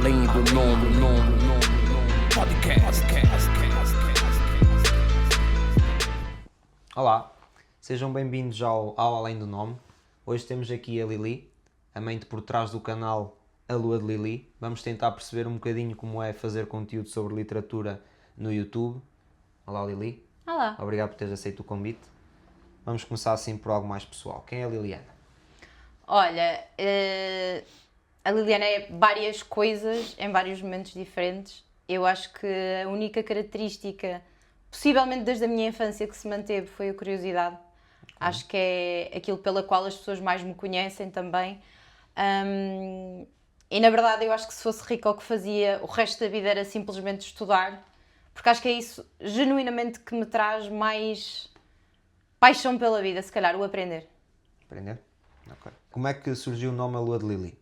além do nome. Podcast. Olá, sejam bem-vindos ao Além do Nome. Hoje temos aqui a Lili, a mente por trás do canal A Lua de Lili. Vamos tentar perceber um bocadinho como é fazer conteúdo sobre literatura no YouTube. Olá, Lili. Olá. Obrigado por teres aceito o convite. Vamos começar assim por algo mais pessoal. Quem é a Liliana? Olha, a Liliana é várias coisas em vários momentos diferentes. Eu acho que a única característica, possivelmente desde a minha infância, que se manteve foi a curiosidade. Acho que é aquilo pela qual as pessoas mais me conhecem também. E na verdade eu acho que se fosse rica o que fazia o resto da vida era simplesmente estudar, porque acho que é isso genuinamente que me traz mais paixão pela vida, se calhar, o aprender. Aprender? Ok. Como é que surgiu o nome A Lua de Lili?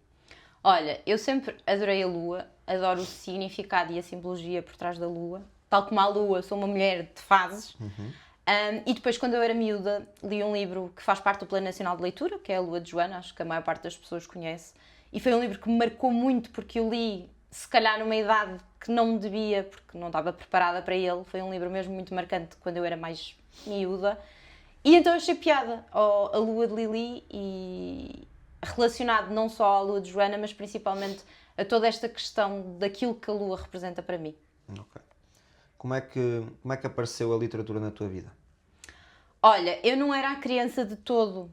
Olha, eu sempre adorei a lua, adoro o significado e a simbologia por trás da lua. Tal como a lua, sou uma mulher de fases. E depois, quando eu era miúda, li um livro que faz parte do Plano Nacional de Leitura, que é a Lua de Joana, acho que a maior parte das pessoas conhece. E foi um livro que me marcou muito, porque eu li, se calhar, numa idade que não devia, porque não estava preparada para ele. Foi um livro mesmo muito marcante quando eu era mais miúda. E então achei piada a Lua de Lili e relacionado não só à Lua de Joana, mas principalmente a toda esta questão daquilo que a Lua representa para mim. Ok. Como é que apareceu a literatura na tua vida? Olha, eu não era a criança de todo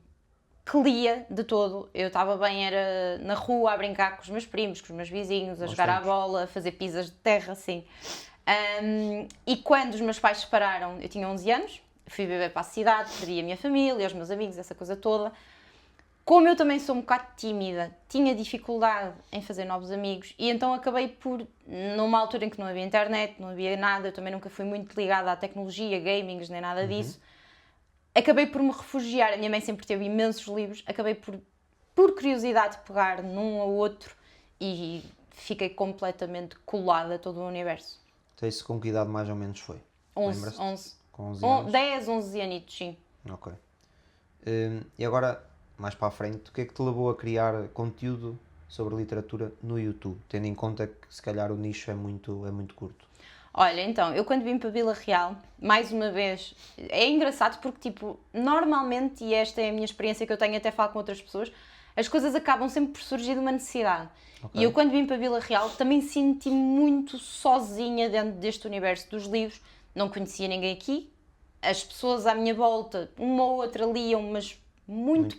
que lia de todo. Eu estava bem, era na rua a brincar com os meus primos, com os meus vizinhos, a jogar à bola, a fazer pizzas de terra, assim. E quando os meus pais se separaram, eu tinha 11 anos, fui viver para a cidade, perdi a minha família, os meus amigos, essa coisa toda. Como eu também sou um bocado tímida, tinha dificuldade em fazer novos amigos e então acabei por, numa altura em que não havia internet, não havia nada, eu também nunca fui muito ligada à tecnologia, gamings, nem nada disso, acabei por me refugiar. A minha mãe sempre teve imensos livros, acabei por curiosidade, pegar num ou outro e fiquei completamente colada a todo o universo. Então isso com que idade mais ou menos foi? 11. Com 11 anos? 10, 11 anitos, sim. Ok. E agora, mais para a frente, o que é que te levou a criar conteúdo sobre literatura no YouTube, tendo em conta que se calhar o nicho é muito curto? Olha, então, eu quando vim para Vila Real, mais uma vez, é engraçado porque, tipo, normalmente, e esta é a minha experiência que eu tenho até falar com outras pessoas, as coisas acabam sempre por surgir de uma necessidade. Okay. E eu quando vim para Vila Real também senti-me muito sozinha dentro deste universo dos livros, não conhecia ninguém aqui, as pessoas à minha volta, uma ou outra liam, mas muito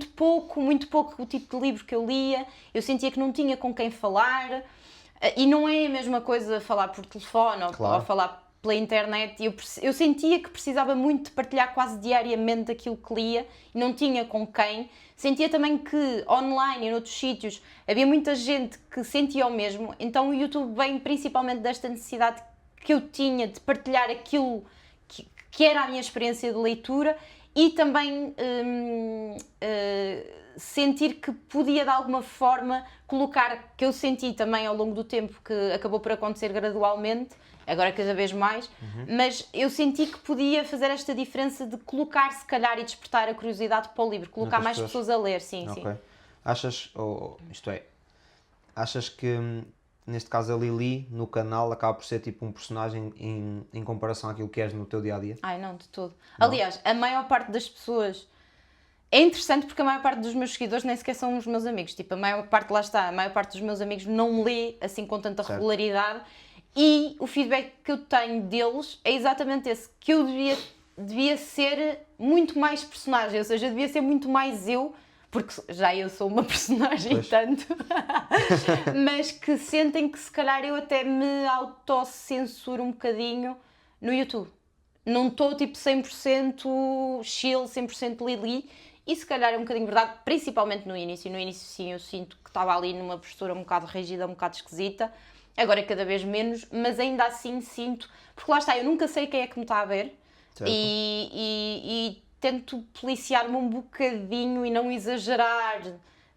pouco o tipo de livro que eu lia, eu sentia que não tinha com quem falar, e não é a mesma coisa falar por telefone ou falar pela internet, eu sentia que precisava muito de partilhar quase diariamente aquilo que lia, e não tinha com quem. Sentia também que online e noutros sítios havia muita gente que sentia o mesmo, então o YouTube vem principalmente desta necessidade que eu tinha de partilhar aquilo que era a minha experiência de leitura e também sentir que podia de alguma forma colocar, que eu senti também ao longo do tempo, que acabou por acontecer gradualmente, agora cada vez mais, mas eu senti que podia fazer esta diferença de colocar, se calhar, e despertar a curiosidade para o livro, colocar mais pessoas a ler, sim. Achas que neste caso a Lili, no canal, acaba por ser tipo um personagem em comparação àquilo que és no teu dia-a-dia? Ai, não, de todo. Não. Aliás, a maior parte das pessoas... É interessante porque a maior parte dos meus seguidores nem sequer são os meus amigos. Tipo, a maior parte dos meus amigos não lê assim com tanta regularidade. E o feedback que eu tenho deles é exatamente esse, que eu devia ser muito mais personagem, ou seja, devia ser muito mais eu, porque já eu sou uma personagem tanto, mas que sentem que se calhar eu até me autocensuro um bocadinho no YouTube. Não estou tipo 100% chill, 100% Lili, e se calhar é um bocadinho verdade, principalmente no início. No início sim, eu sinto que estava ali numa postura um bocado rígida, um bocado esquisita, agora é cada vez menos, mas ainda assim sinto, porque lá está, eu nunca sei quem é que me está a ver, e tento policiar-me um bocadinho e não exagerar,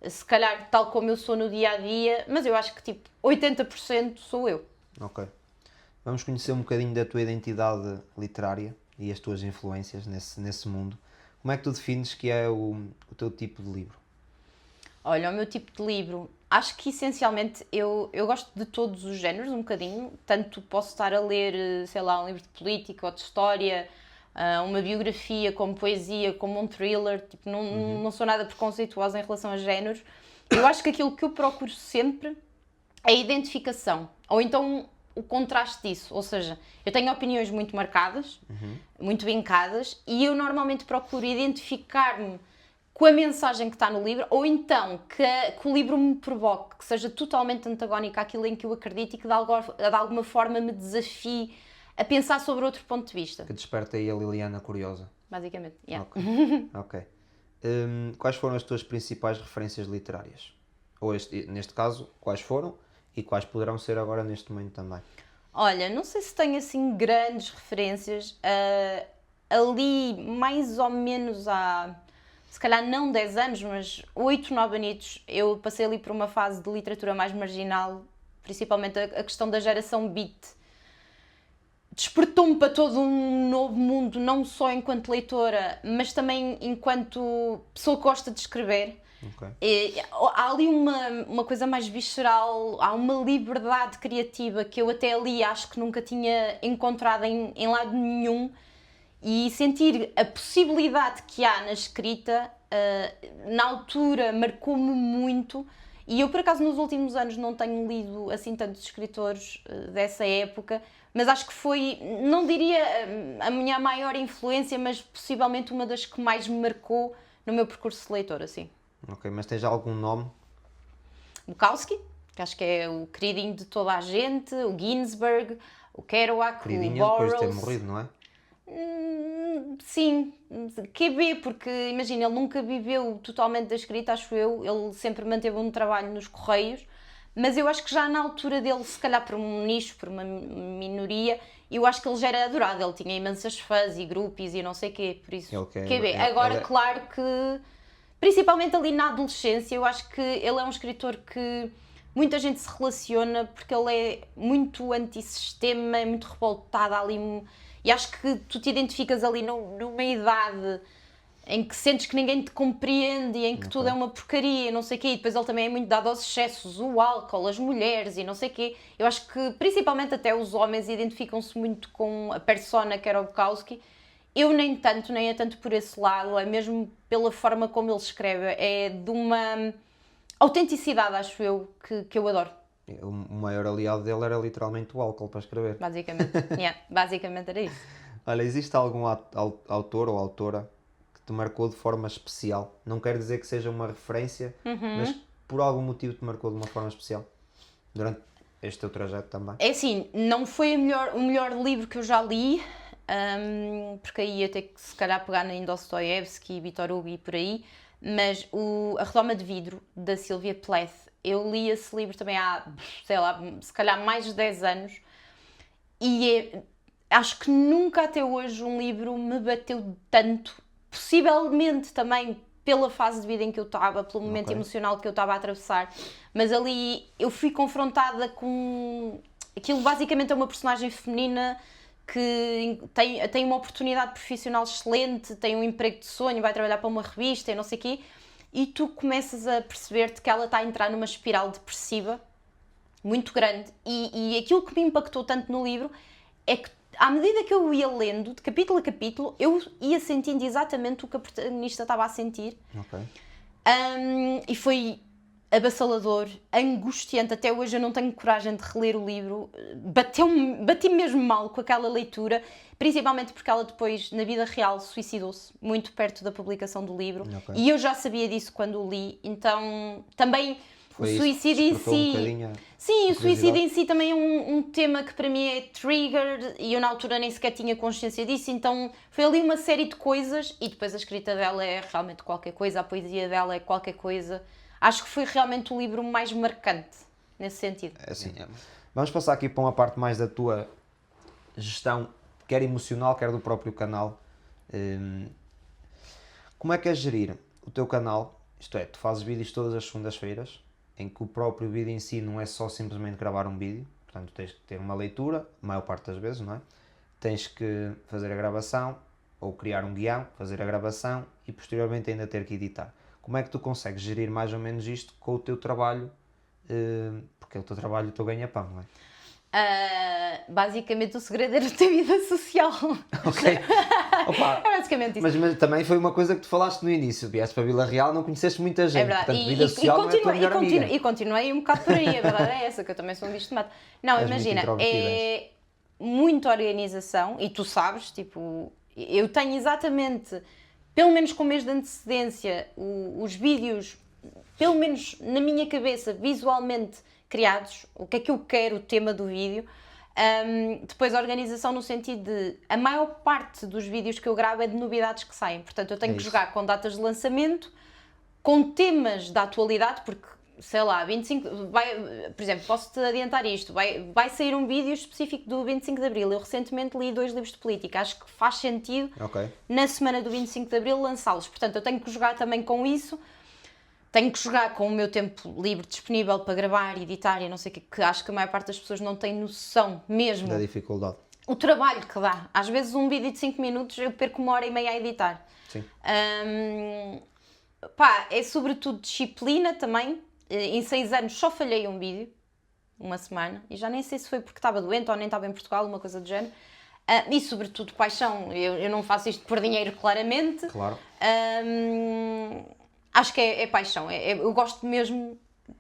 se calhar tal como eu sou no dia-a-dia, mas eu acho que tipo 80% sou eu. Ok. Vamos conhecer um bocadinho da tua identidade literária e as tuas influências nesse mundo. Como é que tu defines que é o teu tipo de livro? Olha, o meu tipo de livro, acho que essencialmente eu gosto de todos os géneros, um bocadinho. Tanto posso estar a ler, sei lá, um livro de política ou de história, uma biografia, como poesia, como um thriller. Tipo, não sou nada preconceituosa em relação a géneros. Eu acho que aquilo que eu procuro sempre é a identificação. Ou então o contraste disso. Ou seja, eu tenho opiniões muito marcadas, muito vincadas, e eu normalmente procuro identificar-me com a mensagem que está no livro, ou então que o livro me provoque, que seja totalmente antagónico àquilo em que eu acredito e que de alguma forma me desafie a pensar sobre outro ponto de vista. Que desperta aí a Liliana curiosa. Basicamente, yeah. Ok. Quais foram as tuas principais referências literárias? Ou neste caso, quais foram e quais poderão ser agora neste momento também? Olha, não sei se tenho assim grandes referências. Ali, mais ou menos há, se calhar não 10 anos, mas 8, 9 anitos, eu passei ali por uma fase de literatura mais marginal, principalmente a questão da geração beat. Despertou-me para todo um novo mundo, não só enquanto leitora, mas também enquanto pessoa que gosta de escrever. Okay. Há ali uma coisa mais visceral, há uma liberdade criativa que eu até ali acho que nunca tinha encontrado em lado nenhum, e sentir a possibilidade que há na escrita, na altura marcou-me muito. E eu por acaso nos últimos anos não tenho lido assim tantos escritores dessa época, mas acho que foi, não diria a minha maior influência, mas possivelmente uma das que mais me marcou no meu percurso de leitor, assim. Ok, mas tens algum nome? Bukowski, que acho que é o queridinho de toda a gente, o Ginsberg, o Kerouac, Queridinha o depois de ter Burroughs. morrido, não é? Sim, QB, porque imagina, ele nunca viveu totalmente da escrita, acho eu, ele sempre manteve um trabalho nos Correios, mas eu acho que já na altura dele, se calhar por um nicho, por uma minoria, eu acho que ele já era adorado, ele tinha imensas fãs e grupos e não sei o quê, por isso, QB. Agora, claro que, principalmente ali na adolescência, eu acho que ele é um escritor que muita gente se relaciona, porque ele é muito antissistema, é muito revoltado ali. E acho que tu te identificas ali numa idade em que sentes que ninguém te compreende e em que tudo é uma porcaria, não sei o quê. E depois ele também é muito dado aos excessos, o álcool, as mulheres e não sei o quê. Eu acho que, principalmente até os homens, identificam-se muito com a persona que era o Bukowski. Eu nem é tanto por esse lado, é mesmo pela forma como ele escreve. É de uma autenticidade, acho eu, que eu adoro. O maior aliado dele era literalmente o álcool para escrever. Basicamente era isso. Olha, existe algum autor ou autora que te marcou de forma especial? Não quer dizer que seja uma referência, mas por algum motivo te marcou de uma forma especial? Durante este teu trajeto também? É assim, não foi o melhor livro que eu já li, porque aí ia ter que se calhar pegar em Dostoiévski, Victor Hugo e por aí, mas A Redoma de Vidro, da Sylvia Plath, eu li esse livro também há, sei lá, se calhar mais de 10 anos, e acho que nunca até hoje um livro me bateu tanto, possivelmente também pela fase de vida em que eu estava, pelo momento emocional que eu estava a atravessar, mas ali eu fui confrontada com... Aquilo basicamente é uma personagem feminina que tem uma oportunidade profissional excelente, tem um emprego de sonho, vai trabalhar para uma revista e não sei o quê, e tu começas a perceber-te que ela está a entrar numa espiral depressiva muito grande. E aquilo que me impactou tanto no livro é que, à medida que eu ia lendo, de capítulo a capítulo, eu ia sentindo exatamente o que a protagonista estava a sentir. E foi avassalador, angustiante. Até hoje eu não tenho coragem de reler o livro. Bati mesmo mal com aquela leitura, principalmente porque ela depois, na vida real, suicidou-se muito perto da publicação do livro. E eu já sabia disso quando o li, então também o suicídio em si... Sim, o suicídio em si também é um tema que para mim é trigger, e eu na altura nem sequer tinha consciência disso, então foi ali uma série de coisas, e depois a escrita dela é realmente qualquer coisa, a poesia dela é qualquer coisa. Acho que foi realmente o livro mais marcante, nesse sentido. Assim, vamos passar aqui para uma parte mais da tua gestão, quer emocional, quer do próprio canal. Como é que é gerir o teu canal? Isto é, tu fazes vídeos todas as segundas-feiras, em que o próprio vídeo em si não é só simplesmente gravar um vídeo, portanto tens que ter uma leitura, a maior parte das vezes, não é? Tens que fazer a gravação, ou criar um guião, fazer a gravação e posteriormente ainda ter que editar. Como é que tu consegues gerir mais ou menos isto com o teu trabalho? Porque é o teu trabalho, o teu ganha-pão, não é? Basicamente o segredo era a tua vida social. Ok. Opa, É basicamente isso. mas também foi uma coisa que tu falaste no início. Vieste para Vila Real, não conheceste muita gente. É verdade. Portanto, vida social não é a tua melhor amiga. E continuei um bocado por aí, a verdade é essa, que eu também sou um bicho de mato. Não, És muito imagina, introvertida, é muita organização, e tu sabes, tipo, eu tenho exatamente, pelo menos com um mês de antecedência, os vídeos, pelo menos na minha cabeça, visualmente criados, o que é que eu quero, o tema do vídeo. Depois a organização no sentido de a maior parte dos vídeos que eu gravo é de novidades que saem, portanto eu tenho que jogar com datas de lançamento, com temas da atualidade, porque sei lá, 25, por exemplo, posso-te adiantar isto, vai sair um vídeo específico do 25 de Abril, eu recentemente li 2 livros de política, acho que faz sentido na semana do 25 de Abril lançá-los, portanto eu tenho que jogar também com isso. Tenho que jogar com o meu tempo livre disponível para gravar, editar e não sei o que acho que a maior parte das pessoas não tem noção mesmo. Da dificuldade. O trabalho que dá. Às vezes um vídeo de 5 minutos eu perco 1h30 a editar. Sim. É sobretudo disciplina também. Em 6 anos só falhei um vídeo, uma semana, e já nem sei se foi porque estava doente ou nem estava em Portugal, uma coisa do género. E sobretudo paixão. Eu não faço isto por dinheiro, claramente. Claro. Acho que é paixão, eu gosto mesmo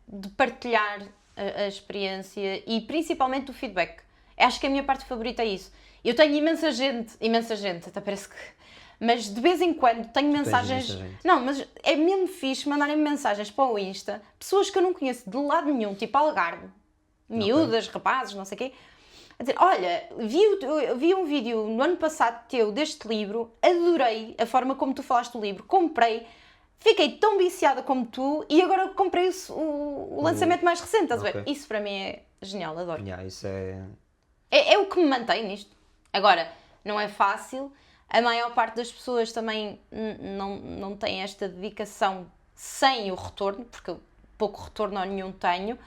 de partilhar a experiência e principalmente o feedback. Acho que a minha parte favorita é isso. Eu tenho imensa gente, até parece que... Mas de vez em quando tenho mensagens... Não, mas é mesmo fixe mandarem mensagens para o Insta, pessoas que eu não conheço de lado nenhum, tipo Algarve, miúdas, rapazes, não sei o quê, a dizer, olha, vi um vídeo no ano passado teu deste livro, adorei a forma como tu falaste do livro, comprei, fiquei tão viciada como tu e agora comprei o lançamento mais recente, estás a ver? Isso para mim é genial, adoro. Isso é... É o que me mantém nisto. Agora, não é fácil, a maior parte das pessoas também não tem esta dedicação sem o retorno, porque pouco retorno ou nenhum tenho,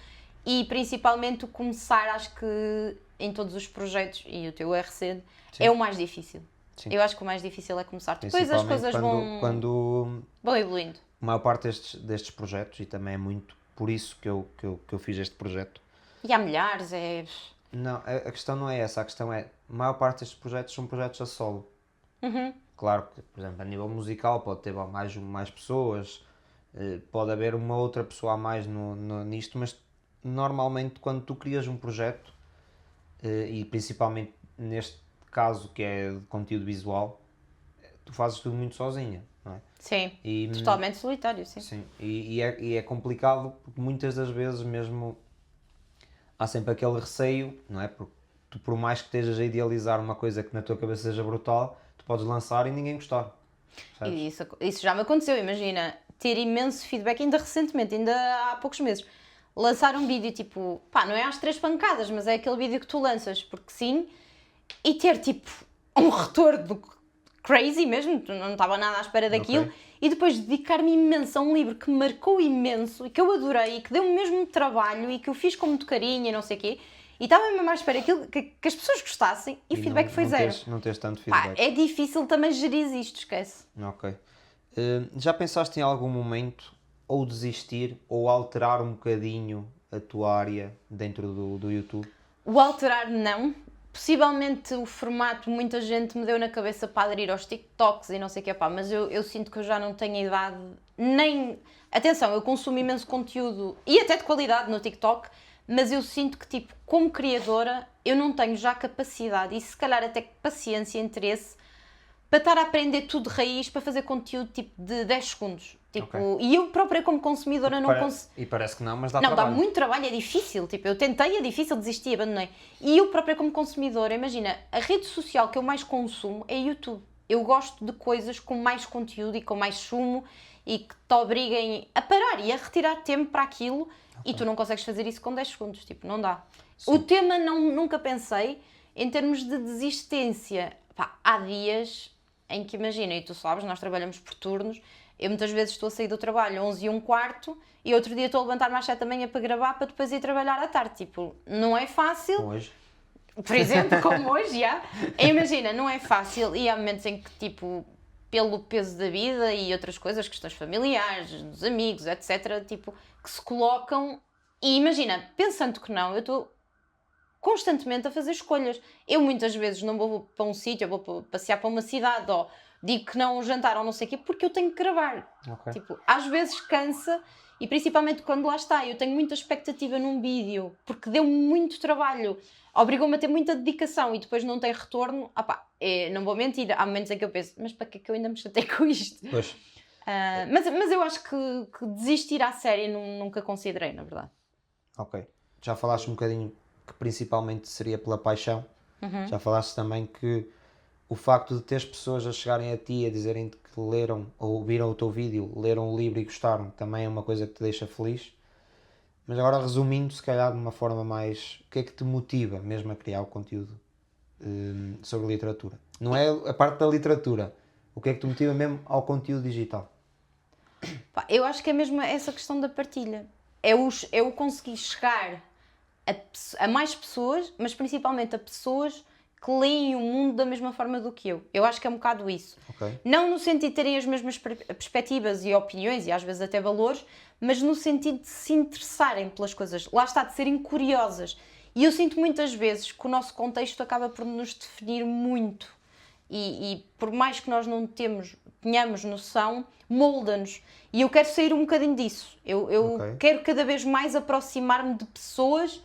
e principalmente o começar, acho que em todos os projetos, e o teu é recente, é o mais difícil. Sim. Eu acho que o mais difícil é começar. Depois as coisas vão evoluindo. A maior parte destes projetos, e também é muito por isso que eu fiz este projeto. E há milhares, Não, a questão não é essa. A questão é, a maior parte destes projetos são projetos a solo. Claro que, por exemplo, a nível musical pode ter mais pessoas, pode haver uma outra pessoa a mais nisto, mas normalmente quando tu crias um projeto, e principalmente neste caso que é de conteúdo visual, tu fazes tudo muito sozinha, não é? Sim, totalmente solitário, sim. Sim, e é complicado porque muitas das vezes mesmo há sempre aquele receio, não é? Porque tu, por mais que estejas a idealizar uma coisa que na tua cabeça seja brutal, tu podes lançar e ninguém gostar. E isso já me aconteceu, imagina, ter imenso feedback, ainda recentemente, ainda há poucos meses, lançar um vídeo tipo, não é às 3 pancadas, mas é aquele vídeo que tu lanças porque sim, e ter tipo um retorno crazy mesmo, não estava nada à espera daquilo, e depois dedicar-me imenso a um livro que me marcou imenso e que eu adorei e que deu-me mesmo trabalho e que eu fiz com muito carinho e não sei o quê, e estava mesmo à espera que as pessoas gostassem e o feedback foi zero. Não tens tanto feedback. É difícil também gerir isto, esquece. Ok. Já pensaste em algum momento ou desistir ou alterar um bocadinho a tua área dentro do YouTube? O alterar não. Possivelmente o formato, muita gente me deu na cabeça para aderir aos TikToks e não sei o que, mas eu sinto que eu já não tenho idade nem... Atenção, eu consumo imenso conteúdo e até de qualidade no TikTok, mas eu sinto que, tipo, como criadora, eu não tenho já capacidade e se calhar até paciência e interesse para estar a aprender tudo de raiz para fazer conteúdo tipo de 10 segundos. Tipo, e eu própria como consumidora não consigo... E parece que não, mas dá trabalho. Não, dá muito trabalho, é difícil. Tipo, eu tentei, é difícil, desisti, abandonei. E eu própria como consumidora, imagina, a rede social que eu mais consumo é YouTube. Eu gosto de coisas com mais conteúdo e com mais sumo e que te obriguem a parar e a retirar tempo para aquilo e tu não consegues fazer isso com 10 segundos. Tipo, não dá. Sim. O tema nunca pensei em termos de desistência. Há dias em que, imagina, e tu sabes, nós trabalhamos por turnos, eu muitas vezes estou a sair do trabalho 11h15 e outro dia estou a levantar-me às 7 da manhã para gravar para depois ir trabalhar à tarde. Tipo, não é fácil. Como hoje. Por exemplo, como hoje, já. Imagina, não é fácil e há momentos em que, tipo, pelo peso da vida e outras coisas, questões familiares, dos amigos, etc., tipo, que se colocam. E imagina, pensando que não, eu estou constantemente a fazer escolhas. Eu muitas vezes não vou para um sítio, eu vou passear para uma cidade, ou digo que não a um jantar ou não sei o quê, porque eu tenho que gravar. Ok. Tipo, às vezes cansa, e principalmente quando lá está, eu tenho muita expectativa num vídeo, porque deu muito trabalho, obrigou-me a ter muita dedicação e depois não tem retorno. Não vou mentir, há momentos em que eu penso, mas para que é que eu ainda me chatei com isto? Pois. Mas eu acho que desistir à série nunca considerei, na verdade. Ok. Já falaste um bocadinho que principalmente seria pela paixão. Já falaste também que o facto de teres pessoas a chegarem a ti a dizerem que leram ou viram o teu vídeo, leram o livro e gostaram, também é uma coisa que te deixa feliz. Mas agora, resumindo, se calhar de uma forma mais... O que é que te motiva mesmo a criar o conteúdo sobre literatura? Não é a parte da literatura. O que é que te motiva mesmo ao conteúdo digital? Eu acho que é mesmo essa questão da partilha. É o conseguir chegar a mais pessoas, mas principalmente a pessoas que leem o mundo da mesma forma do que eu. Eu acho que é um bocado isso. Okay. Não no sentido de terem as mesmas perspectivas e opiniões, e às vezes até valores, mas no sentido de se interessarem pelas coisas. Lá está, de serem curiosas. E eu sinto muitas vezes que o nosso contexto acaba por nos definir muito. E por mais que nós não tenhamos noção, molda-nos. E eu quero sair um bocadinho disso. Eu quero cada vez mais aproximar-me de pessoas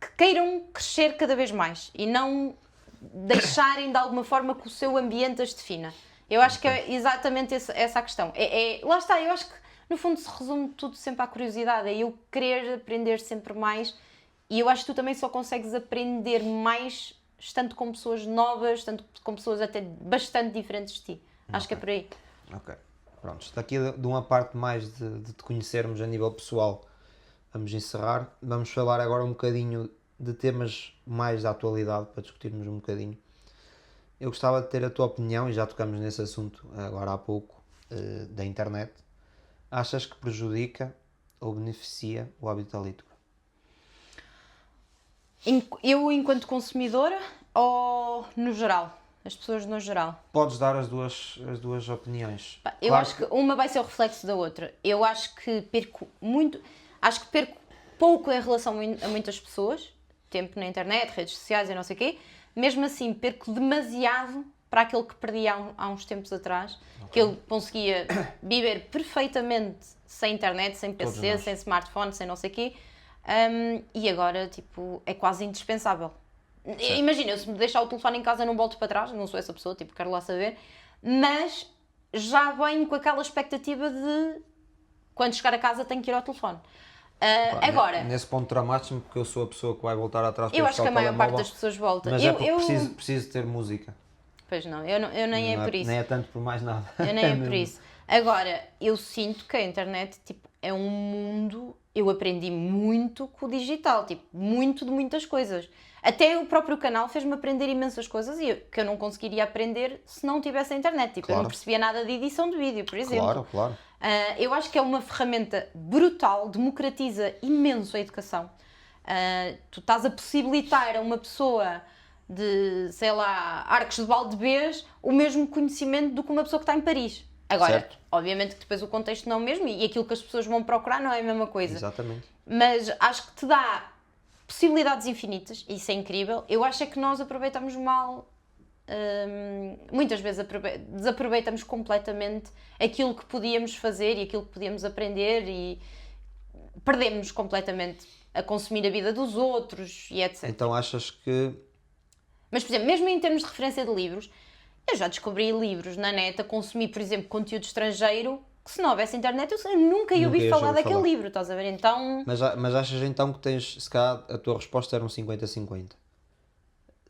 que queiram crescer cada vez mais e não deixarem de alguma forma que o seu ambiente as defina. Eu acho que é exatamente essa a questão. Lá está, eu acho que no fundo se resume tudo sempre à curiosidade, é eu querer aprender sempre mais, e eu acho que tu também só consegues aprender mais estando com pessoas novas, estando com pessoas até bastante diferentes de ti. Acho que é por aí. Ok. Pronto, daqui de uma parte mais de te conhecermos a nível pessoal, vamos encerrar. Vamos falar agora um bocadinho de temas mais da atualidade, para discutirmos um bocadinho. Eu gostava de ter a tua opinião, e já tocamos nesse assunto agora há pouco, da internet. Achas que prejudica ou beneficia o hábito da leitura? Eu enquanto consumidora ou no geral? As pessoas no geral? Podes dar as duas opiniões. Eu Claro acho que uma vai ser o reflexo da outra. Eu acho que perco pouco em relação a muitas pessoas, tempo na internet, redes sociais e não sei o quê. Mesmo assim, perco demasiado para aquilo que perdi há uns tempos atrás, que eu conseguia viver perfeitamente sem internet, sem PC, sem smartphone, sem não sei o quê, e agora, tipo, é quase indispensável. Certo. Imagina, eu se me deixar o telefone em casa não volto para trás, não sou essa pessoa, tipo, quero lá saber, mas já venho com aquela expectativa de quando chegar a casa tenho que ir ao telefone. Agora, nesse ponto traumático, porque eu sou a pessoa que vai voltar atrás para eu acho que a maior parte das pessoas volta. Mas preciso ter música. Pois não, eu nem é por isso. Nem é tanto por mais nada. Eu nem é por isso. Agora, eu sinto que a internet, tipo, é um mundo... Eu aprendi muito com o digital, tipo, muito de muitas coisas. Até o próprio canal fez-me aprender imensas coisas que eu não conseguiria aprender se não tivesse a internet. Tipo, claro. Eu não percebia nada de edição de vídeo, por exemplo. Claro. Eu acho que é uma ferramenta brutal, democratiza imenso a educação. Tu estás a possibilitar a uma pessoa de, sei lá, Arcos de Valdebês o mesmo conhecimento do que uma pessoa que está em Paris. Agora, certo. Obviamente que depois o contexto não é o mesmo e aquilo que as pessoas vão procurar não é a mesma coisa. Exatamente. Mas acho que te dá possibilidades infinitas, e isso é incrível. Eu acho é que nós aproveitamos mal, muitas vezes desaproveitamos completamente aquilo que podíamos fazer e aquilo que podíamos aprender e perdemos completamente a consumir a vida dos outros e etc. Então achas que... Mas, por exemplo, mesmo em termos de referência de livros, eu já descobri livros na net a consumir, por exemplo, conteúdo estrangeiro que se não houvesse internet eu nunca ia ouvir falar daquele livro, estás a ver? Então... Mas achas então que tens, se calhar a tua resposta era um 50-50?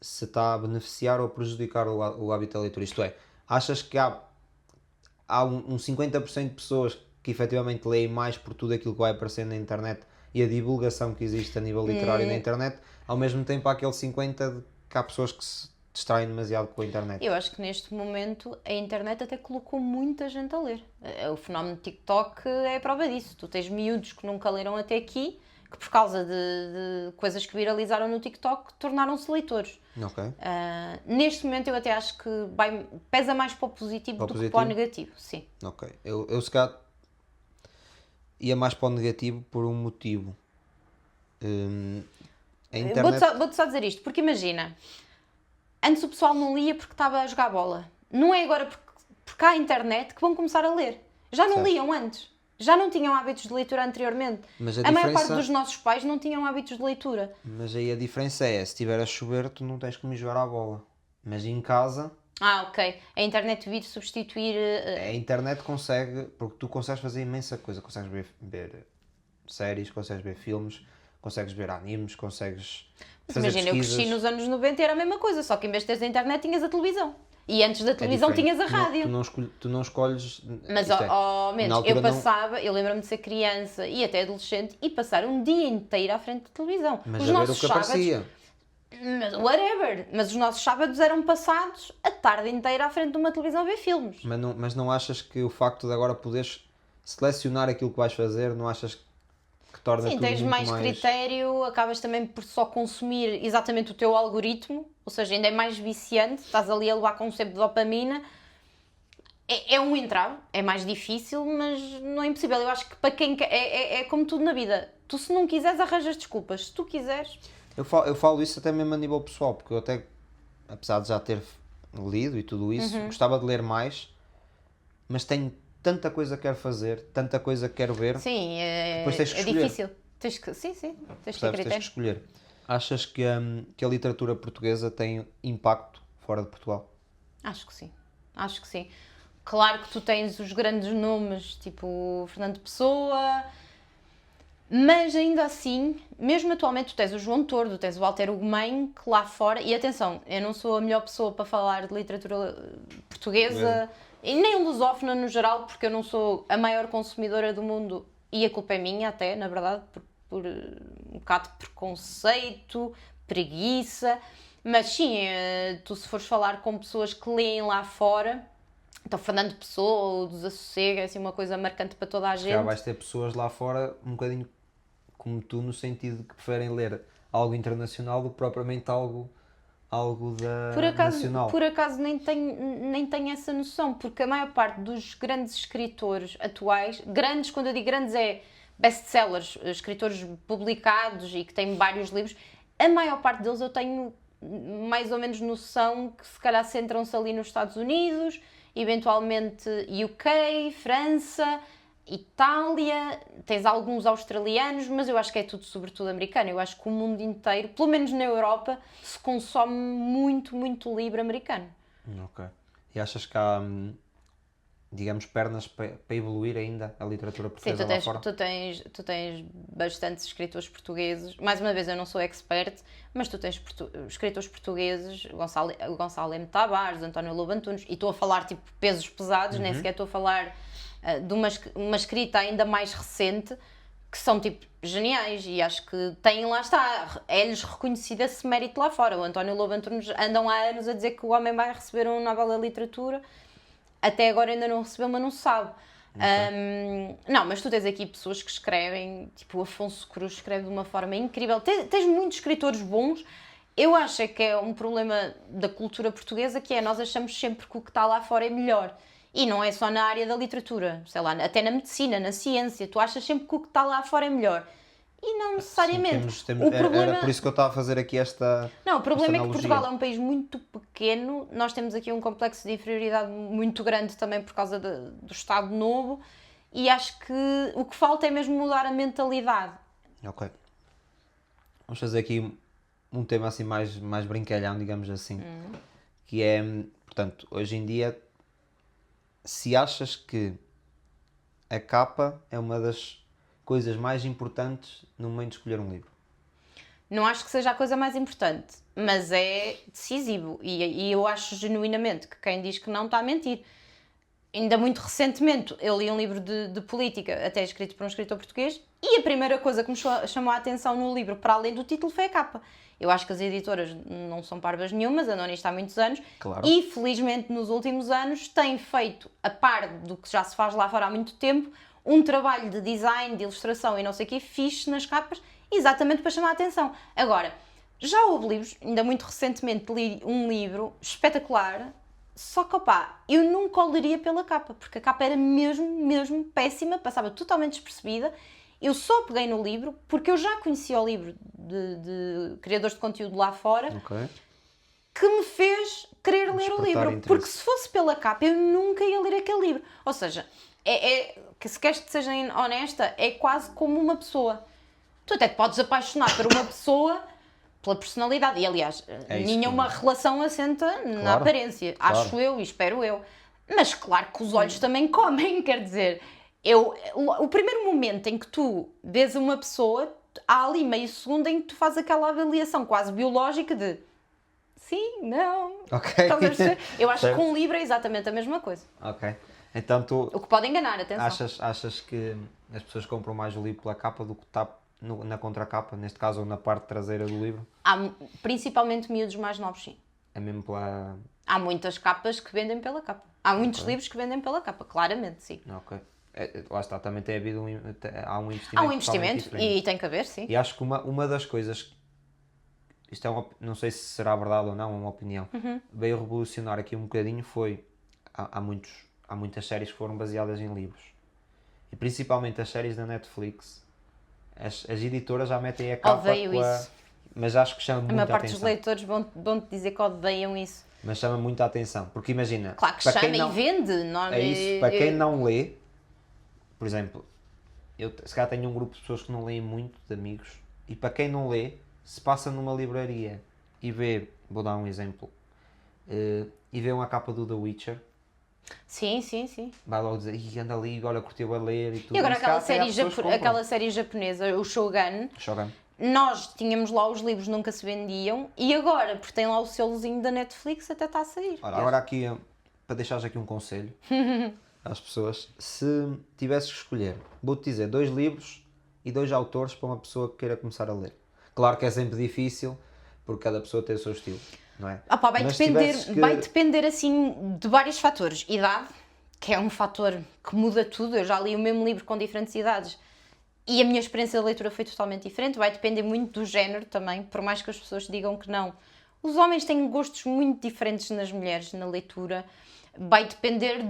Se está a beneficiar ou prejudicar o hábito da leitura? Isto é, achas que há um 50% de pessoas que efetivamente leem mais por tudo aquilo que vai aparecendo na internet e a divulgação que existe a nível literário na internet, ao mesmo tempo há aquele 50% de que há pessoas que se distraem demasiado com a internet? Eu acho que neste momento a internet até colocou muita gente a ler. O fenómeno TikTok é a prova disso. Tu tens miúdos que nunca leram até aqui, que por causa de coisas que viralizaram no TikTok tornaram-se leitores. Ok. Neste momento eu até acho que pesa mais para o positivo do que para o negativo, sim. Ok. Eu se calhar ia mais para o negativo por um motivo. A internet... Vou-te só dizer isto, porque imagina, antes o pessoal não lia porque estava a jogar bola. Não é agora porque há a internet que vão começar a ler. Já não liam antes. Já não tinham hábitos de leitura anteriormente. Mas a maior parte dos nossos pais não tinham hábitos de leitura. Mas aí a diferença é, se estiver a chover, tu não tens como ir jogar à bola. Mas em casa... Ok. A internet vir substituir... A internet consegue, porque tu consegues fazer imensa coisa. Consegues ver séries, consegues ver filmes, consegues ver animes, consegues fazer imagina, pesquisas. eu cresci nos anos 90 e era a mesma coisa, só que em vez de teres a internet tinhas a televisão. E antes da televisão tinhas a rádio. Tu não escolhes... Mas, menos, eu lembro-me de ser criança e até adolescente e passar um dia inteiro à frente da televisão. Mas os a ver nossos o que sábados, aparecia. whatever. Mas os nossos sábados eram passados a tarde inteira à frente de uma televisão a ver filmes. Mas não achas que o facto de agora poderes selecionar aquilo que vais fazer, não achas que torna Sim, tudo tens muito mais critério, acabas também por só consumir exatamente o teu algoritmo, ou seja, ainda é mais viciante, estás ali a levar com um sempre de dopamina. É um entrave, é mais difícil, mas não é impossível. Eu acho que para quem quer, é como tudo na vida. Tu, se não quiseres, arranjas desculpas. Se tu quiseres... Eu falo isso até mesmo a nível pessoal, porque eu até, apesar de já ter lido e tudo isso, gostava de ler mais, mas tenho tanta coisa que quero fazer, tanta coisa que quero ver. Sim, depois tens que escolher. difícil. Tens que ter critério. Tens que escolher. Achas que a literatura portuguesa tem impacto fora de Portugal? Acho que sim. Acho que sim. Claro que tu tens os grandes nomes, tipo Fernando Pessoa, mas ainda assim, mesmo atualmente tu tens o João Tordo, tens o Walter Ugumem, que lá fora, e atenção, eu não sou a melhor pessoa para falar de literatura portuguesa, e nem lusófona no geral, porque eu não sou a maior consumidora do mundo, e a culpa é minha até, na verdade, por um bocado de preconceito, preguiça, mas sim, tu se fores falar com pessoas que leem lá fora, então Fernando Pessoa, o Desassossego, é assim uma coisa marcante para toda a gente. Já vais ter pessoas lá fora um bocadinho como tu, no sentido de que preferem ler algo internacional do que propriamente algo nacional. Por acaso nem tenho essa noção, porque a maior parte dos grandes escritores atuais, grandes, quando eu digo grandes é best-sellers, escritores publicados e que têm vários livros, a maior parte deles eu tenho mais ou menos noção que se calhar centram-se ali nos Estados Unidos, eventualmente UK, França, Itália, tens alguns australianos, mas eu acho que é tudo sobretudo americano. Eu acho que o mundo inteiro, pelo menos na Europa, se consome muito, muito livro americano. Ok. E achas que há, digamos, pernas para evoluir ainda a literatura portuguesa lá fora? Tu tens bastantes escritores portugueses. Mais uma vez, eu não sou expert, mas tu tens escritores portugueses, Gonçalo M. Tavares, António Lobo Antunes, e estou a falar tipo pesos pesados, nem sequer estou a falar de uma escrita ainda mais recente, que são tipo geniais, e acho que têm, lá está, é-lhes reconhecido esse mérito lá fora. O António Lobo Antunes andam há anos a dizer que o homem vai receber um Nobel da Literatura, até agora ainda não recebeu, mas não sabe. Okay. Não, mas tu tens aqui pessoas que escrevem, tipo o Afonso Cruz escreve de uma forma incrível. Tens muitos escritores bons. Eu acho que é um problema da cultura portuguesa, que é nós achamos sempre que o que está lá fora é melhor. E não é só na área da literatura, sei lá, até na medicina, na ciência. Tu achas sempre que o que está lá fora é melhor. E não necessariamente. Sim, era por isso que eu estava a fazer aqui esta Não, o problema é que analogia. Portugal é um país muito pequeno. Nós temos aqui um complexo de inferioridade muito grande também por causa do Estado Novo. E acho que o que falta é mesmo mudar a mentalidade. Ok. Vamos fazer aqui um tema assim mais brincalhão, digamos assim. Que é, portanto, hoje em dia, se achas que a capa é uma das coisas mais importantes no momento de escolher um livro? Não acho que seja a coisa mais importante, mas é decisivo. E eu acho genuinamente que quem diz que não está a mentir. Ainda muito recentemente eu li um livro de política, até escrito por um escritor português, e a primeira coisa que me chamou a atenção no livro, para além do título, foi a capa. Eu acho que as editoras não são parvas nenhumas, andam nisto há muitos anos, claro. E felizmente nos últimos anos têm feito, a par do que já se faz lá fora há muito tempo, um trabalho de design, de ilustração e não sei o quê, fixe nas capas, exatamente para chamar a atenção. Agora, já houve livros, ainda muito recentemente li um livro espetacular, só que, opá, eu nunca o leria pela capa, porque a capa era mesmo péssima, passava totalmente despercebida. Eu só peguei no livro porque eu já conhecia o livro de criadores de conteúdo lá fora, que me fez querer ler o livro. interesse. Porque se fosse pela capa, eu nunca ia ler aquele livro. Ou seja, que se queres que seja honesta, é quase como uma pessoa. Tu até te podes apaixonar por uma pessoa pela personalidade. E, aliás, nenhuma relação assenta na aparência. Claro. Acho eu e espero eu. Mas claro que os olhos também comem, quer dizer... o primeiro momento em que tu vês uma pessoa, há ali meio segundo em que tu fazes aquela avaliação quase biológica de sim, não. Ok. Estás a perceber? Eu acho Certo. que com um livro é exatamente a mesma coisa. Ok. Então tu O que pode enganar, atenção. achas que as pessoas compram mais o livro pela capa do que está na contracapa, neste caso, ou na parte traseira do livro? Há principalmente miúdos mais novos, sim. É mesmo pela... Há muitas capas que vendem pela capa. Há muitos livros que vendem pela capa, claramente, sim. Ok. Lá está, também tem havido há um investimento. Há um totalmente investimento diferente. e tem que haver, sim. E acho que uma das coisas, isto é não sei se será verdade ou não, é uma opinião, veio revolucionar aqui um bocadinho foi, há muitas séries que foram baseadas em livros. E principalmente as séries da Netflix, as editoras já metem a capa Odeio isso. mas acho que chama A muita maior parte dos atenção. leitores vão-te dizer que odeiam isso. Mas chama muita atenção, porque imagina... Claro que para chama quem não, e vende. Não, é isso, para quem não lê, por exemplo, eu se calhar tenho um grupo de pessoas que não leem muito, de amigos, e para quem não lê, se passa numa livraria e vê, vou dar um exemplo, e vê uma capa do The Witcher, Sim. vai logo dizer, "Ih, anda ali, olha, curtiu a ler e tudo." E agora se calhar até há pessoas que compram. aquela série japonesa, o Shogun, Shogun. nós tínhamos lá os livros, nunca se vendiam, e agora, porque tem lá o selozinho da Netflix, até está a sair. Ora, agora aqui, para deixares aqui um conselho às pessoas, se tivesses que escolher, vou-te dizer 2 livros e 2 autores para uma pessoa que queira começar a ler. Claro que é sempre difícil, porque cada pessoa tem o seu estilo, não é? Ah pá, vai Mas se tivesses que- depender assim de vários fatores. Idade, que é um fator que muda tudo. Eu já li o mesmo livro com diferentes idades e a minha experiência de leitura foi totalmente diferente. Vai depender muito do género também, por mais que as pessoas digam que não. Os homens têm gostos muito diferentes nas mulheres na leitura. Vai depender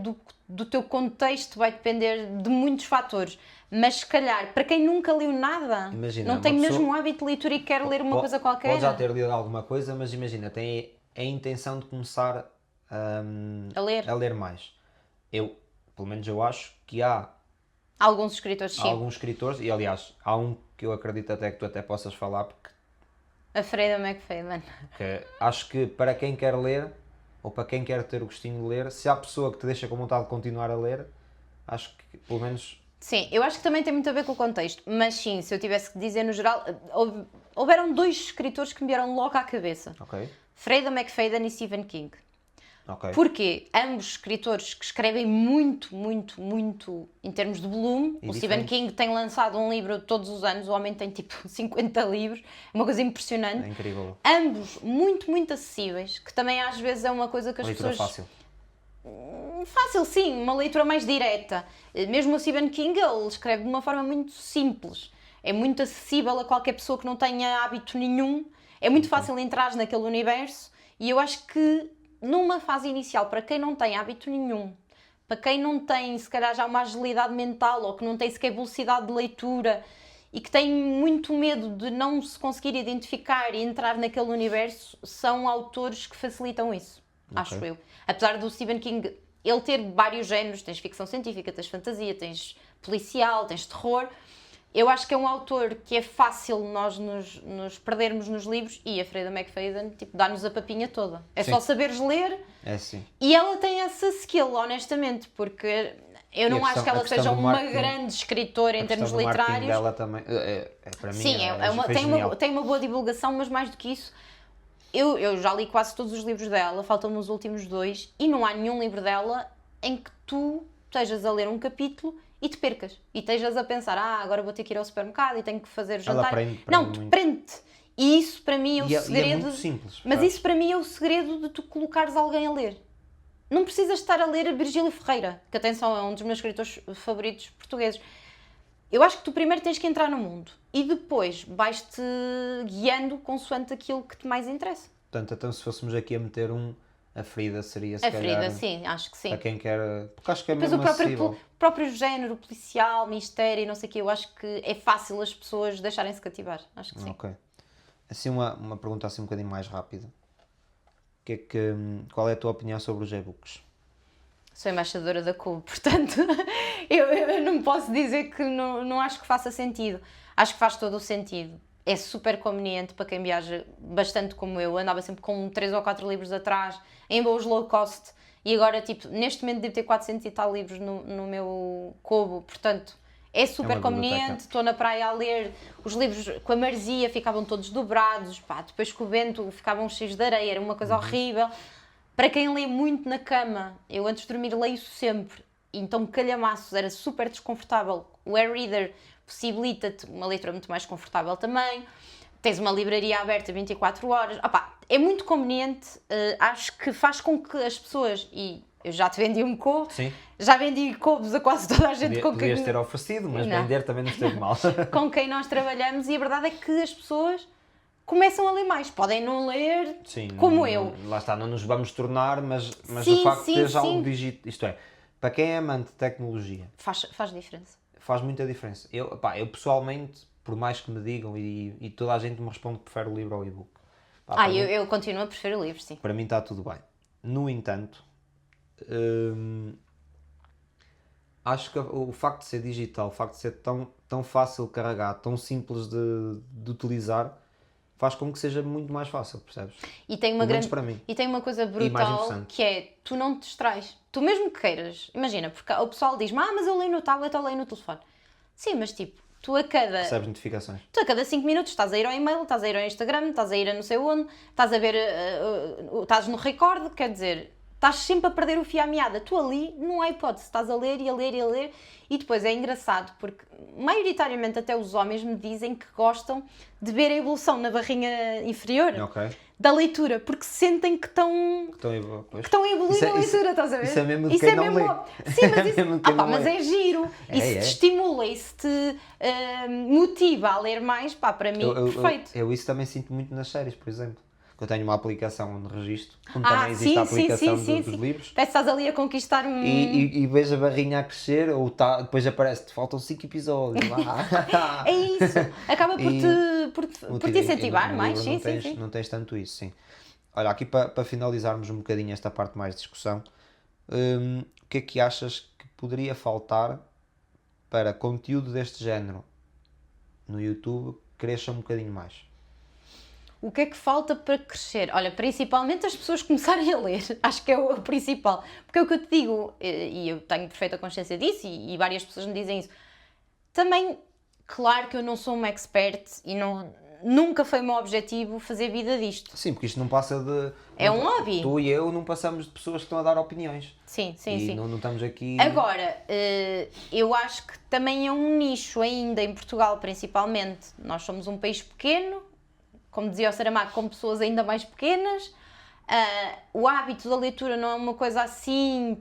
do teu contexto, vai depender de muitos fatores. Mas se calhar, para quem nunca leu nada, Imagina, não uma tem pessoa- mesmo um hábito de leitura e quer ler uma coisa qualquer. Pode já ter lido alguma coisa, mas imagina, tem a intenção de começar A ler. mais. Pelo menos eu acho que há Alguns escritores, sim. alguns escritores, e aliás, há um que eu acredito até que tu até possas falar, porque A Freida McFadden. acho que para quem quer ler, ou para quem quer ter o gostinho de ler, se há pessoa que te deixa com vontade de continuar a ler, acho que pelo menos... Sim, eu acho que também tem muito a ver com o contexto, mas sim, se eu tivesse que dizer no geral, houveram 2 escritores que me vieram logo à cabeça. Ok, Freida McFadden e Stephen King. ok. Porque ambos escritores que escrevem muito em termos de volume. E O Stephen diferentes. King tem lançado um livro todos os anos, o homem tem tipo 50 livros, é uma coisa impressionante. É incrível. Ambos muito acessíveis, que também às vezes é uma coisa que as Leitura pessoas... fácil. Fácil, sim, uma leitura mais direta. Mesmo o Stephen King, ele escreve de uma forma muito simples. É muito acessível a qualquer pessoa que não tenha hábito nenhum. É muito fácil entrar naquele universo. E eu acho que numa fase inicial, para quem não tem hábito nenhum, para quem não tem, se calhar, já uma agilidade mental ou que não tem sequer velocidade de leitura e que tem muito medo de não se conseguir identificar e entrar naquele universo, são autores que facilitam isso, acho eu. Apesar do Stephen King, ele ter vários géneros, tens ficção científica, tens fantasia, tens policial, tens terror, eu acho que é um autor que é fácil nós nos perdermos nos livros, e a Freida McFadden tipo, dá-nos a papinha toda. É Sim. só saberes ler, É sim. e ela tem essa skill, honestamente, porque eu não acho que ela seja uma grande escritora em termos literários. Dela também, para mim, Sim, tem uma boa divulgação, mas mais do que isso, eu já li quase todos os livros dela, faltam-me os últimos 2, e não há nenhum livro dela em que tu estejas a ler um capítulo e te percas. E estejas a pensar, agora vou ter que ir ao supermercado e tenho que fazer o jantar. prende não, muito. prende-te. E isso para mim é o E é segredo. muito simples, Mas sabes? isso para mim é o segredo de tu colocares alguém a ler. Não precisas estar a ler a Virgílio Ferreira, que atenção, é um dos meus escritores favoritos portugueses. eu acho que tu primeiro tens que entrar no mundo e depois vais-te guiando consoante aquilo que te mais interessa. Portanto, então se fôssemos aqui a meter a Frida seria se A calhar... Frida, sim, acho que sim. Para quem quer... Porque acho que é Depois mesmo o acessível. próprio género policial, mistério e não sei o quê, eu acho que é fácil as pessoas deixarem-se cativar. Acho que sim. Ok. Assim, uma pergunta assim um bocadinho mais rápida. Qual é a tua opinião sobre os e-books? Sou embaixadora da CUB, portanto, eu não posso dizer que não acho que faça sentido. Acho que faz todo o sentido. É super conveniente para quem viaja bastante como eu. Andava sempre com 3 ou 4 livros atrás, em voos low cost, e agora, tipo, neste momento devo ter 400 e tal livros no meu Kobo, portanto, é super conveniente. Estou na praia a ler, os livros com a maresia ficavam todos dobrados, pá, depois com o vento ficavam cheios de areia, era uma coisa horrível. Para quem lê muito na cama, eu antes de dormir leio sempre, então calhamaços, era super desconfortável. O e-reader possibilita-te uma leitura muito mais confortável também. Tens uma livraria aberta 24 horas. Opa, é muito conveniente, acho que faz com que as pessoas, e eu já te vendi um Kobo, já vendi Kobos a quase toda a gente com quem... Podias ter oferecido, mas vender também não esteve mal. Com quem nós trabalhamos, e a verdade é que as pessoas começam a ler mais. Podem não ler como eu. Lá está, não nos vamos tornar, mas Sim, o facto de ter já sim. algo digital, isto é, para quem é amante de tecnologia, Faz diferença. faz muita diferença. Eu pessoalmente, por mais que me digam, e toda a gente me responde que prefere o livro ao e-book. Para mim, Eu continuo a preferir o livro, sim. para mim está tudo bem. No entanto, acho que o facto de ser digital, o facto de ser tão fácil de carregar, tão simples de utilizar, faz com que seja muito mais fácil, percebes? E tem uma Pelo menos para mim. E tem uma coisa mais brutal interessante. que é, tu não te distrais. Tu mesmo que queiras, imagina, porque o pessoal diz-me, mas eu leio no tablet ou leio no telefone. Sim, mas tipo, tu a Recebes notificações. 5 minutos estás a ir ao e-mail, estás a ir ao Instagram, estás a ir a não sei onde, estás a ver, estás no Record, quer dizer, estás sempre a perder o fio à meada. Tu ali não há hipótese, estás a ler e a ler e a ler, e depois é engraçado porque maioritariamente até os homens me dizem que gostam de ver a evolução na barrinha inferior da leitura, porque sentem que estão a evoluir na leitura, estás a ver? Isso é mesmo de quem não lê. Sim, mas isso, mesmo de quem não mas lê. é giro. E se te estimula e se te motiva a ler mais, pá, para mim, perfeito. Eu isso também sinto muito nas séries, por exemplo. Que eu tenho uma aplicação onde registro, como também existe sim, a aplicação sim, dos livros. Parece que estás ali a conquistar um... E vejo a barrinha a crescer, ou depois aparece-te, faltam 5 episódios. É isso, acaba por te incentivar mais, sim. Não tens tanto isso, sim. Olha, aqui para finalizarmos um bocadinho esta parte mais de discussão, o que é que achas que poderia faltar para conteúdo deste género no YouTube cresça um bocadinho mais? O que é que falta para crescer? Olha, principalmente as pessoas começarem a ler, acho que é o principal. Porque é o que eu te digo, e eu tenho perfeita consciência disso, e várias pessoas me dizem isso. Também, claro que eu não sou uma expert e nunca foi o meu objetivo fazer vida disto. Sim, porque isto não passa de... É um hobby. Tu e eu não passamos de pessoas que estão a dar opiniões. Sim. Não estamos aqui... Agora, eu acho que também é um nicho ainda, em Portugal principalmente. Nós somos um país pequeno, como dizia o Saramago, com pessoas ainda mais pequenas. O hábito da leitura não é uma coisa assim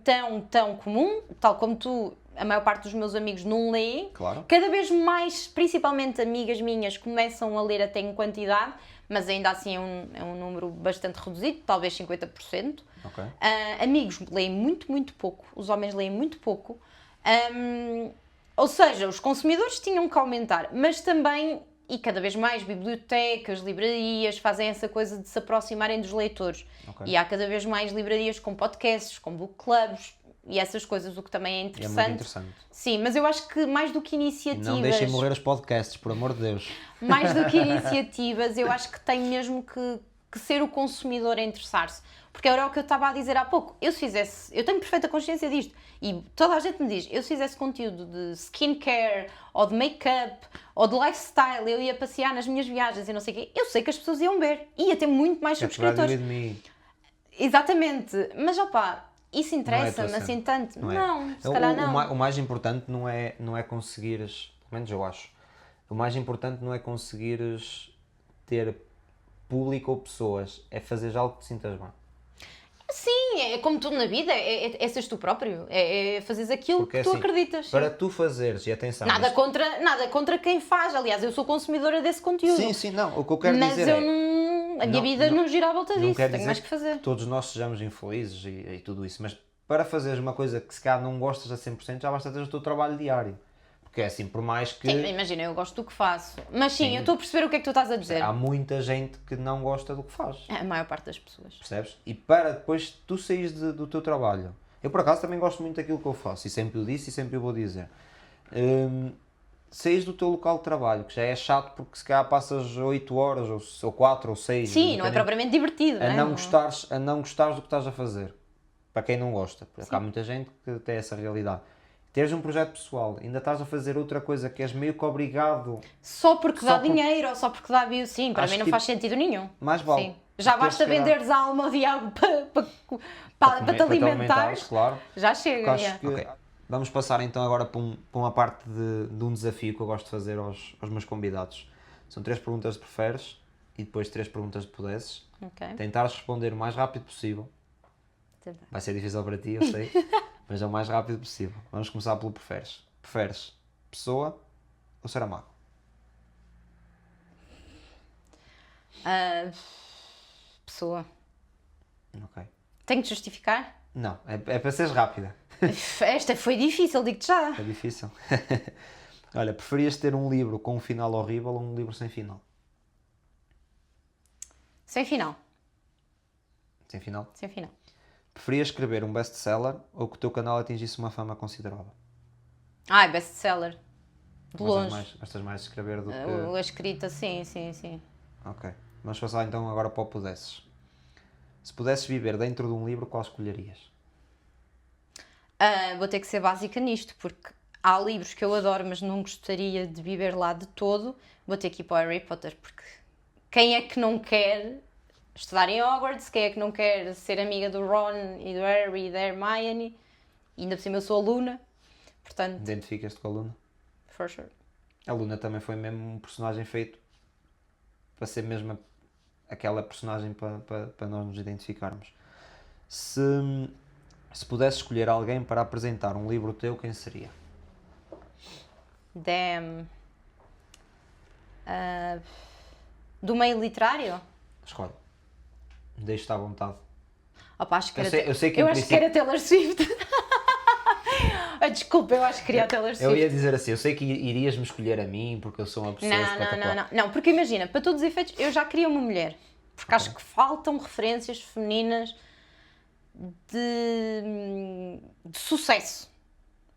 tão comum, tal como tu, a maior parte dos meus amigos não leem. Claro. Cada vez mais, principalmente amigas minhas, começam a ler até em quantidade, mas ainda assim é um número bastante reduzido, talvez 50%. Okay. Amigos leem muito pouco, os homens leem muito pouco. Ou seja, os consumidores tinham que aumentar, mas também... E cada vez mais bibliotecas, livrarias fazem essa coisa de se aproximarem dos leitores. Okay. E há cada vez mais livrarias com podcasts, com book clubs e essas coisas, o que também é interessante. É muito interessante. Sim, mas eu acho que mais do que iniciativas... Não deixem morrer os podcasts, por amor de Deus. Mais do que iniciativas, eu acho que tem mesmo que ser o consumidor a interessar-se. Porque era o que eu estava a dizer há pouco. Eu tenho perfeita consciência disto. E toda a gente me diz, eu se fizesse conteúdo de skincare, ou de make-up, ou de lifestyle, eu ia passear nas minhas viagens e não sei o quê, eu sei que as pessoas iam ver. Ia ter muito mais subscritores. Exatamente. Mas, isso interessa-me assim tanto? Não, se calhar não. O mais importante não é conseguires, pelo menos eu acho, o mais importante não é conseguires ter público ou pessoas, é fazer algo que te sintas bem. Sim, é como tudo na vida, é seres tu próprio, é fazeres aquilo Porque que tu assim, acreditas. para Sim. tu fazeres, e atenção... Nada isto- contra quem faz, aliás, eu sou consumidora desse conteúdo. Sim, não, o que eu quero Mas dizer eu é... não. A minha não- vida não gira à volta Não disso, quer tenho dizer mais que fazer. todos nós sejamos infelizes e tudo isso, mas para fazeres uma coisa que se calhar não gostas a 100%, já basta ter o teu trabalho diário. Porque é assim, por mais que Sim, imagina, eu gosto do que faço. Mas sim, eu estou a perceber o que é que tu estás a dizer. há muita gente que não gosta do que faz, A maior parte das pessoas. percebes? E para depois tu saís do teu trabalho. Eu por acaso também gosto muito daquilo que eu faço, e sempre o disse e sempre o vou dizer. Saís do teu local de trabalho, que já é chato porque se calhar passas 8 horas, ou 4 ou 6. Sim, não é propriamente divertido, a não é? não gostares do que estás a fazer. Para quem não gosta, porque há muita gente que tem essa realidade. Teres um projeto pessoal, ainda estás a fazer outra coisa que és meio que obrigado, Só porque Só dá por- dinheiro ou só porque dá view, sim, para Acho mim não que, faz sentido nenhum. mais vale. Sim. Já Porque basta se calhar- venderes a alma ao diabo para te alimentares. claro. Já Porque chega, acho yeah. que vamos passar então agora para uma parte de um desafio que eu gosto de fazer aos meus convidados. São 3 perguntas de preferes e depois 3 perguntas de pudesses. Ok. Tentares responder o mais rápido possível. Tentar. Vai ser difícil para ti, eu sei, mas é o mais rápido possível. Vamos começar pelo preferes. Preferes pessoa ou Saramago? Pessoa. Ok. Tenho que justificar? Não, é para seres rápida. Esta foi difícil, digo-te já. É difícil. Olha, preferias ter um livro com um final horrível ou um livro sem final? Sem final. Sem final? Sem final. Preferias escrever um best-seller ou que o teu canal atingisse uma fama considerável? Ah, é best-seller. De longe. Gostas mais de escrever do que... A escrita, sim, sim, sim. Ok. Vamos passar então agora para o pudesses. Se pudesses viver dentro de um livro, qual escolherias? Vou ter que ser básica nisto, porque há livros que eu adoro, mas não gostaria de viver lá de todo. Vou ter que ir para o Harry Potter, porque quem é que não quer estudar em Hogwarts? Quem é que não quer ser amiga do Ron e do Harry e da Hermione? E ainda por cima eu sou aluna, portanto, Identificas-te com a Luna? for sure. A Luna também foi mesmo um personagem feito para ser mesmo aquela personagem para nós nos identificarmos. Se pudesse escolher alguém para apresentar um livro teu, quem seria? Damn. Do meio literário? Escolhe. Deixe-te à vontade. Opa, acho que Eu era, sei- eu sei que em acho que princípio- era Taylor Swift. Desculpa, eu acho que queria a Taylor Swift. Eu ia dizer assim, eu sei que irias-me escolher a mim porque eu sou uma pessoa espetacular. Não, porque imagina, para todos os efeitos, eu já queria uma mulher. Porque acho que faltam referências femininas de sucesso.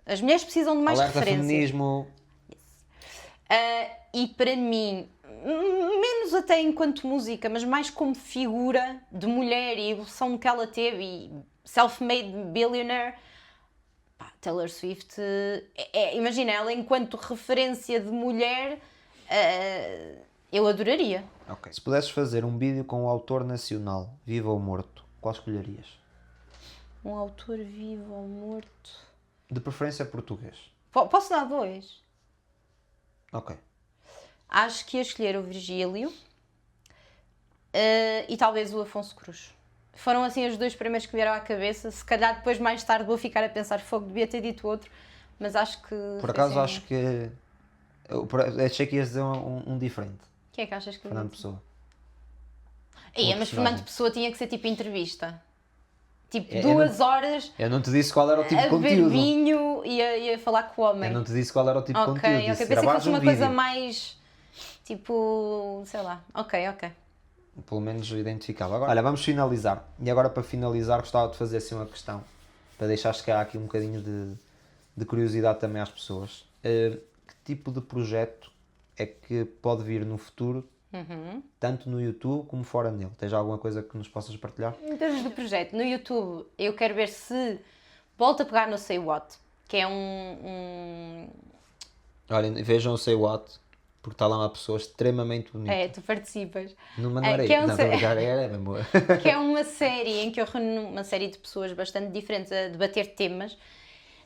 As mulheres precisam de mais Alerta referências. feminismo. E para mim, menos até enquanto música, mas mais como figura de mulher e a evolução que ela teve e self-made billionaire, pá, Taylor Swift, imagina, ela enquanto referência de mulher, eu adoraria. Ok. Se pudesses fazer um vídeo com o autor nacional, vivo ou morto, qual escolherias? Um autor vivo ou morto? De preferência português. Posso dar 2? Ok. Acho que ia escolher o Virgílio e talvez o Afonso Cruz. Foram assim os 2 primeiros que vieram à cabeça. Se calhar depois, mais tarde, vou ficar a pensar, fogo, devia ter dito outro, mas acho que... Por acaso acho que... Achei que ias dizer um diferente. Quem é que achas que... Fernando Pessoa. Mas personagem. Fernando Pessoa tinha que ser tipo entrevista. Tipo, Eu 2 horas Eu não te disse qual era o tipo a de beber conteúdo. vinho e a falar com o homem. Eu não te disse qual era o tipo de conteúdo. Ok, Disse, pensei que gravares fosse uma um coisa vídeo. mais... Tipo, sei lá. Ok. Pelo menos identificava. Agora, olha, vamos finalizar. E agora para finalizar gostava de fazer assim uma questão. Para deixar chegar aqui um bocadinho de curiosidade também às pessoas. Que tipo de projeto é que pode vir no futuro, tanto no YouTube como fora nele? Tens alguma coisa que nos possas partilhar? Em termos de projeto, no YouTube, eu quero ver se volto a pegar no Say What, que é Olha, vejam o Say What, porque está lá uma pessoa extremamente bonita. tu participas. Não mandarei. que é um Não, se- estou a brincar, era mesmo. Que é uma série em que eu reúno uma série de pessoas bastante diferentes a debater temas.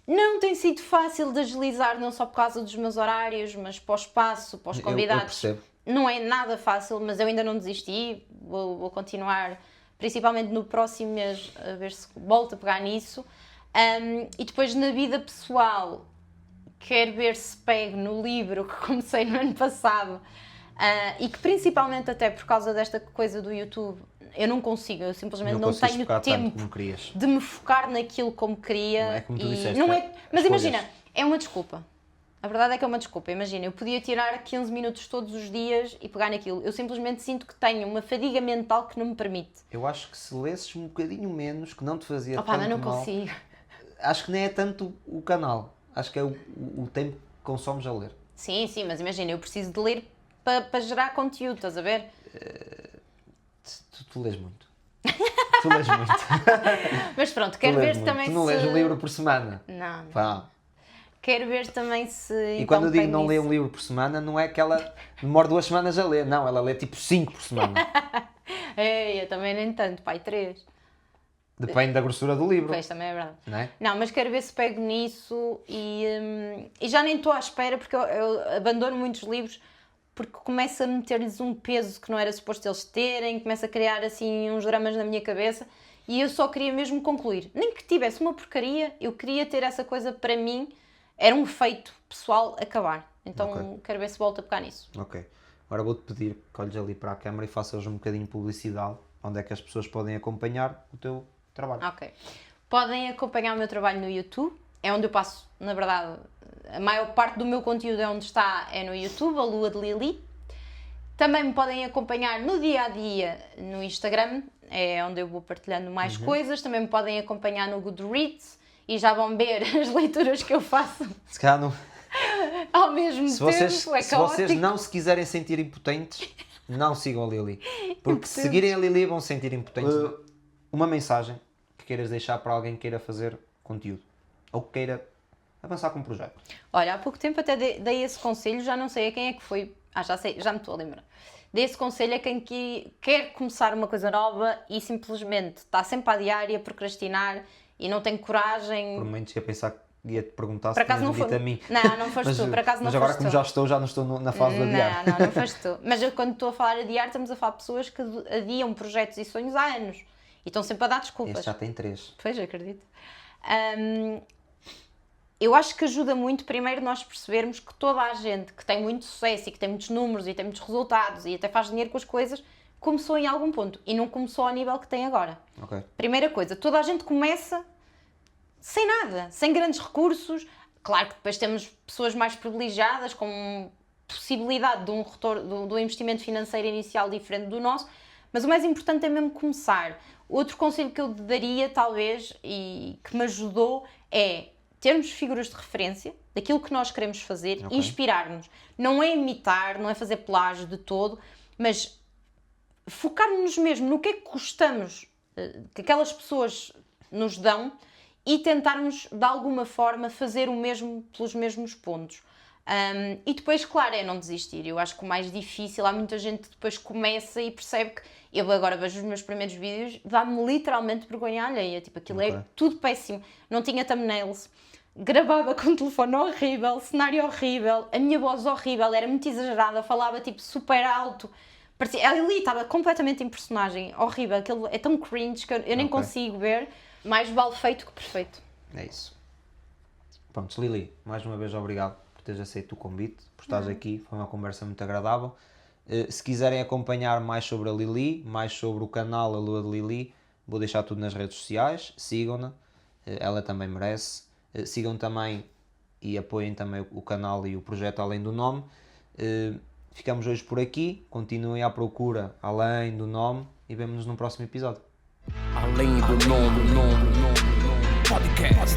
Não tem sido fácil de agilizar, não só por causa dos meus horários, mas para o espaço, para os Eu convidados. percebo. Não é nada fácil, mas eu ainda não desisti, vou continuar principalmente no próximo mês, a ver se volto a pegar nisso. E depois na vida pessoal, quero ver se pego no livro que comecei no ano passado e que principalmente até por causa desta coisa do YouTube, eu não consigo, eu simplesmente não tenho tempo de me focar naquilo como queria. Não é como tu disseste, mas imagina, é uma desculpa. A verdade é que é uma desculpa. Imagina, eu podia tirar 15 minutos todos os dias e pegar naquilo. Eu simplesmente sinto que tenho uma fadiga mental que não me permite. Eu acho que se lesses um bocadinho menos, que não te fazia tanto mas não mal, consigo. Acho que nem é tanto o canal. Acho que é o tempo que consomes a ler. Sim, mas imagina, eu preciso de ler para gerar conteúdo, estás a ver? Tu lês muito. Tu lês muito. Mas pronto, quero ver muito. também se... Tu não lês um livro por semana. Não. Pá. Quero ver também se... E quando eu digo não lê um livro por semana, não é que ela demora 2 semanas a ler. Não, ela lê tipo 5 por semana. Eu também nem tanto, pai, 3. Depende da grossura do livro. Pois, também é verdade. Não é? Não, mas quero ver se pego nisso e já nem estou à espera porque eu abandono muitos livros porque começo a meter-lhes um peso que não era suposto eles terem, começo a criar assim uns dramas na minha cabeça e eu só queria mesmo concluir. Nem que tivesse uma porcaria, eu queria ter essa coisa para mim, era um feito pessoal acabar. Então quero ver se volto a pegar nisso. Ok. Agora vou-te pedir que olhes ali para a câmara e faças um bocadinho de publicidade, onde é que as pessoas podem acompanhar o teu trabalho. Ok. Podem acompanhar o meu trabalho no YouTube, é onde eu passo, na verdade, a maior parte do meu conteúdo é onde está, é no YouTube, a Lua de Lili. Também me podem acompanhar no dia-a-dia no Instagram, é onde eu vou partilhando mais coisas. Também me podem acompanhar no Goodreads e já vão ver as leituras que eu faço. Se calhar não... Ao mesmo tempo, se vocês não se quiserem sentir impotentes, não sigam a Lili. Porque se seguirem a Lili vão se sentir impotentes. Uma mensagem que queiras deixar para alguém que queira fazer conteúdo ou que queira avançar com um projeto. Olha, há pouco tempo até dei esse conselho, já não sei a quem é que foi. Já sei, já me estou a lembrar. Dei esse conselho a quem quer começar uma coisa nova e simplesmente está sempre a adiar e a procrastinar e não tem coragem. Por momentos ia pensar que ia-te perguntar por se tinhas dito a mim. Não foste tu, por acaso não foste tu. Mas agora como já não estou na fase de adiar. Não foste tu. Mas eu, quando estou a falar adiar, estamos a falar de pessoas que adiam projetos e sonhos há anos. E estão sempre a dar desculpas. Este já tem 3. Pois, acredito. Eu acho que ajuda muito, primeiro, nós percebermos que toda a gente que tem muito sucesso e que tem muitos números e tem muitos resultados e até faz dinheiro com as coisas, começou em algum ponto. E não começou ao nível que tem agora. Okay. Primeira coisa, toda a gente começa sem nada, sem grandes recursos. Claro que depois temos pessoas mais privilegiadas, com possibilidade de um retorno, do investimento financeiro inicial diferente do nosso, mas o mais importante é mesmo começar. Outro conselho que eu daria, talvez, e que me ajudou, é termos figuras de referência daquilo que nós queremos fazer, inspirar-nos. Não é imitar, não é fazer plágio de todo, mas focar-nos mesmo no que é que gostamos que aquelas pessoas nos dão e tentarmos, de alguma forma, fazer o mesmo pelos mesmos pontos. E depois, claro, é não desistir. Eu acho que o mais difícil, há muita gente que depois começa e percebe que eu agora vejo os meus primeiros vídeos, dá-me literalmente vergonha alheia. Tipo, aquilo é tudo péssimo. Não tinha thumbnails, gravava com um telefone horrível, cenário horrível, a minha voz horrível, era muito exagerada, falava tipo super alto. Parecia, a Lili estava completamente em personagem, horrível. Aquilo é tão cringe que eu nem consigo ver. Mais vale feito que perfeito. É isso. Pronto, Lili, mais uma vez obrigado por teres aceito o convite, por estares aqui, foi uma conversa muito agradável. Se quiserem acompanhar mais sobre a Lili, mais sobre o canal A Lua de Lili, vou deixar tudo nas redes sociais, sigam-na, ela também merece. Sigam também e apoiem também o canal e o projeto Além do Nome. Ficamos hoje por aqui, continuem à procura Além do Nome e vemo-nos no próximo episódio. Além do nome, podcast.